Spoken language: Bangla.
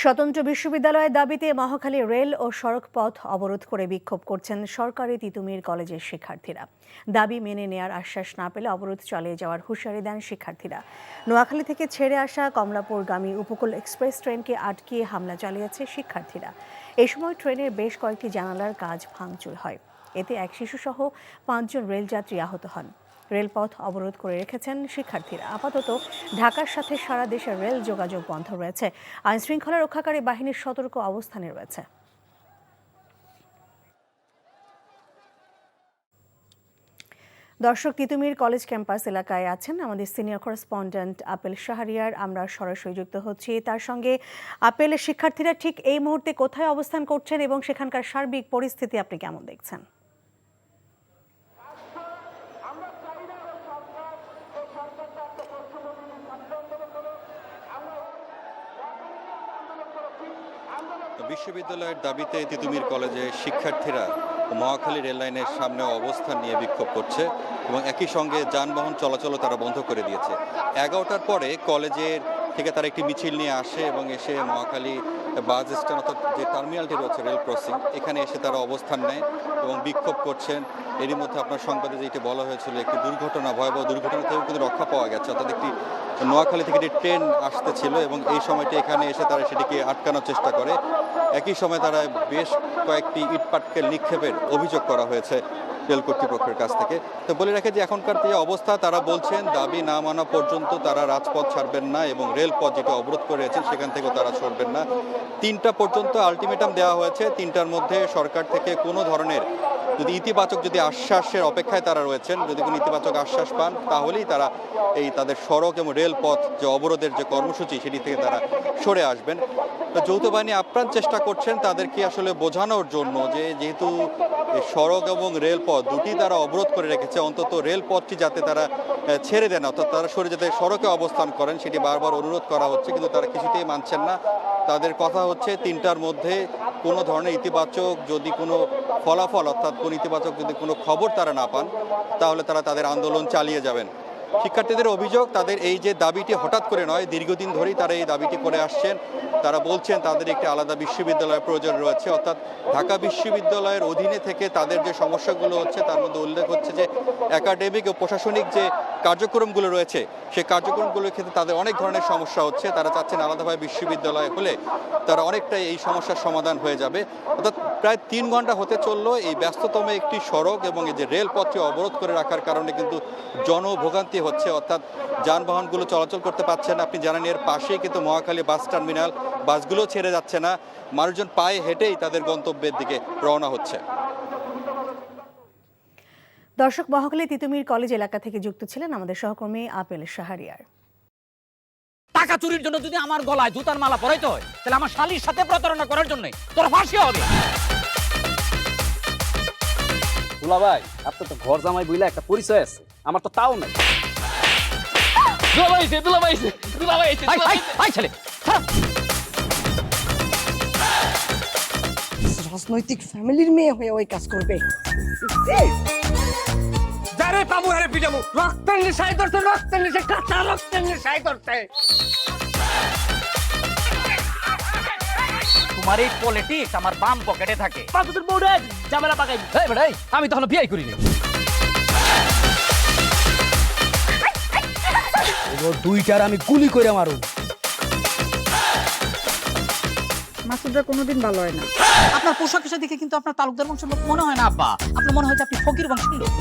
স্বতন্ত্র বিশ্ববিদ্যালয়ের দাবিতে মহাখালী রেল ও সড়ক পথ অবরোধ করে বিক্ষোভ করছেন সরকারি তিতুমির কলেজের শিক্ষার্থীরা। দাবি মেনে নেয়ার আশ্বাস না পেলে অবরোধ চালিয়ে যাওয়ার হুঁশিয়ারি দেন শিক্ষার্থীরা। নোয়াখালী থেকে ছেড়ে আসা কমলাপুরগামী উপকূল এক্সপ্রেস ট্রেনকে আটকিয়ে হামলা চালিয়েছে শিক্ষার্থীরা। এ সময় ট্রেনের বেশ কয়েকটি জানালার কাচ ভাঙচুর হয়। এতে এক শিশুসহ 5 জন রেলযাত্রী আহত হন। রেলপথ অবরোধ করে রেখেছেন শিক্ষার্থীরা। আপাতত ঢাকার সাথে সারা দেশের রেল যোগাযোগ বন্ধ রয়েছে। আইনশৃঙ্খলা রক্ষাকারী বাহিনীর সতর্ক অবস্থানে রয়েছে। দর্শক, তিতুমির কলেজ ক্যাম্পাস এলাকায় আছেন আমাদের সিনিয়র করেসপন্ডেন্ট আপেল শাহরিয়ার। আমরা সরাসরি যুক্ত হচ্ছি তার সঙ্গে। আপেলের শিক্ষার্থীরা ঠিক এই মুহূর্তে কোথায় অবস্থান করছেন এবং সেখানকার সার্বিক পরিস্থিতি আপনি কেমন দেখছেন? বিশ্ববিদ্যালয়ের দাবিতে তিতুমির কলেজে শিক্ষার্থীরা মহাখালী রেল লাইনের সামনে অবস্থান নিয়ে বিক্ষোভ করছে এবং একই সঙ্গে যানবাহন চলাচলও তারা বন্ধ করে দিয়েছে। 11টার পরে কলেজের থেকে তারা একটি মিছিল নিয়ে আসে এবং এসে মহাখালী বাস স্ট্যান্ড অর্থাৎ যে টার্মিনালটি রয়েছে রেল ক্রসিং, এখানে এসে তারা অবস্থান নেয় এবং বিক্ষোভ করছেন। এরই মধ্যে আপনার সংবাদে যেটি বলা হয়েছিল একটি দুর্ঘটনা, ভয়াবহ দুর্ঘটনা থেকেও কিন্তু রক্ষা পাওয়া গেছে। অর্থাৎ একটি নোয়াখালী থেকে একটি ট্রেন আসতেছিল এবং এই সময়টি এখানে এসে তারা সেটিকে আটকানোর চেষ্টা করে। একই সময় তারা বেশ কয়েকটি ইটপাটকেল নিক্ষেপের অভিযোগ করা হয়েছে রেল কর্তৃপক্ষের কাছ থেকে। তো বলে রাখে যে এখনকার যে অবস্থা, তারা বলছেন দাবি না মানা পর্যন্ত তারা রাজপথ ছাড়বেন না এবং রেলপথ যেটা অবরোধ করে রয়েছেন সেখান থেকেও তারা সরবেন না। 3টা পর্যন্ত আলটিমেটাম দেওয়া হয়েছে। 3টার মধ্যে সরকার থেকে কোনো ধরনের যদি ইতিবাচক আশ্বাসের অপেক্ষায় তারা রয়েছেন, যদি কোনো ইতিবাচক আশ্বাস পান তাহলেই তারা এই তাদের সড়ক এবং রেলপথ যে অবরোধের যে কর্মসূচি সেটি থেকে তারা সরে আসবেন। তো যৌথ বাহিনী আপ্রাণ চেষ্টা করছেন তাদেরকে আসলে বোঝানোর জন্য যে যেহেতু সড়ক এবং রেলপথ দুটি তারা অবরোধ করে রেখেছে, অন্তত রেলপথটি যাতে তারা ছেড়ে দেন, অর্থাৎ তারা সরে যাতে সড়কে অবস্থান করেন সেটি বারবার অনুরোধ করা হচ্ছে, কিন্তু তারা কিছুতেই মানছেন না। তাদের কথা হচ্ছে 3টার মধ্যে কোনো ধরনের ইতিবাচক যদি কোনো ফলাফল অর্থাৎ কোনো ইতিবাচক যদি কোনো খবর তারা না পান তাহলে তারা তাদের আন্দোলন চালিয়ে যাবেন। শিক্ষার্থীদের অভিযোগ, তাদের এই যে দাবিটি হঠাৎ করে নয়, দীর্ঘদিন ধরেই তারা এই দাবিটি করে আসছেন। তারা বলছেন তাদের একটি আলাদা বিশ্ববিদ্যালয়ের প্রয়োজন রয়েছে, অর্থাৎ ঢাকা বিশ্ববিদ্যালয়ের অধীনে থেকে তাদের যে সমস্যাগুলো হচ্ছে তার মধ্যে উল্লেখ হচ্ছে যে একাডেমিক ও প্রশাসনিক যে কার্যক্রমগুলো রয়েছে সেই কার্যক্রমগুলোর ক্ষেত্রে তাদের অনেক ধরনের সমস্যা হচ্ছে। তারা চাচ্ছেন আলাদাভাবে বিশ্ববিদ্যালয় হলে তারা অনেকটাই এই সমস্যার সমাধান হয়ে যাবে। অর্থাৎ প্রায় 3 ঘন্টা হতে চললো এই ব্যস্ততম একটি সড়ক এবং এই যে রেলপথটি অবরোধ করে রাখার কারণে কিন্তু জনভোগান্তি হচ্ছে, অর্থাৎ যানবাহনগুলো চলাচল করতে পারছে না। আপনি জানেন এর পাশেই কিন্তু মহাখালী বাস টার্মিনাল, বাসগুলো ছেড়ে যাচ্ছে না, মানুষজন পায়ে হেঁটেই তাদের গন্তব্যের দিকে রওনা হচ্ছে। দর্শক, মহাখালী তিতুমির কলেজ এলাকা থেকে যুক্ত ছিলেন আমাদের সহকর্মী আপেল শাহরিয়ার। টাকা চুরির জন্য যদি আমার গলায় জুতার মালা পরাইতে হয় তাহলে আমার শালীর সাথে প্রতারণা করার জন্য তোর ফাঁসি হবে। দুলা ভাই, আপনার তো ঘর জামাই বইলা একটা পরিচয় আছে, আমার তো তাও নাই। রাজনৈতিক ফ্যামিলির মেয়ে হয়ে ওই কাজ করবে। যারে পাবো আরে পিটাবো, রক্তের নেশায় ধরছে, রক্তের নেশায়, কাঁচা রক্তের নেশায় ধরছে। তোমার এই পলিটিক্স আমার বাম পকেটে থাকে। পাতুদের বউরে ঝামেলা পাকাই। এই বেটাই, আমি তখন বিয়ে করিনি। দুইটার আমি গুলি করে মারু। মাসুদরা কোনোদিন ভালো হয় না। আপনার পোশাক আশাক দেখে কিন্তু আপনার তালুকদার বংশের লোক মনে হয় না আব্বা, আপনার মনে হয় যে আপনি ফকির বংশের লোক।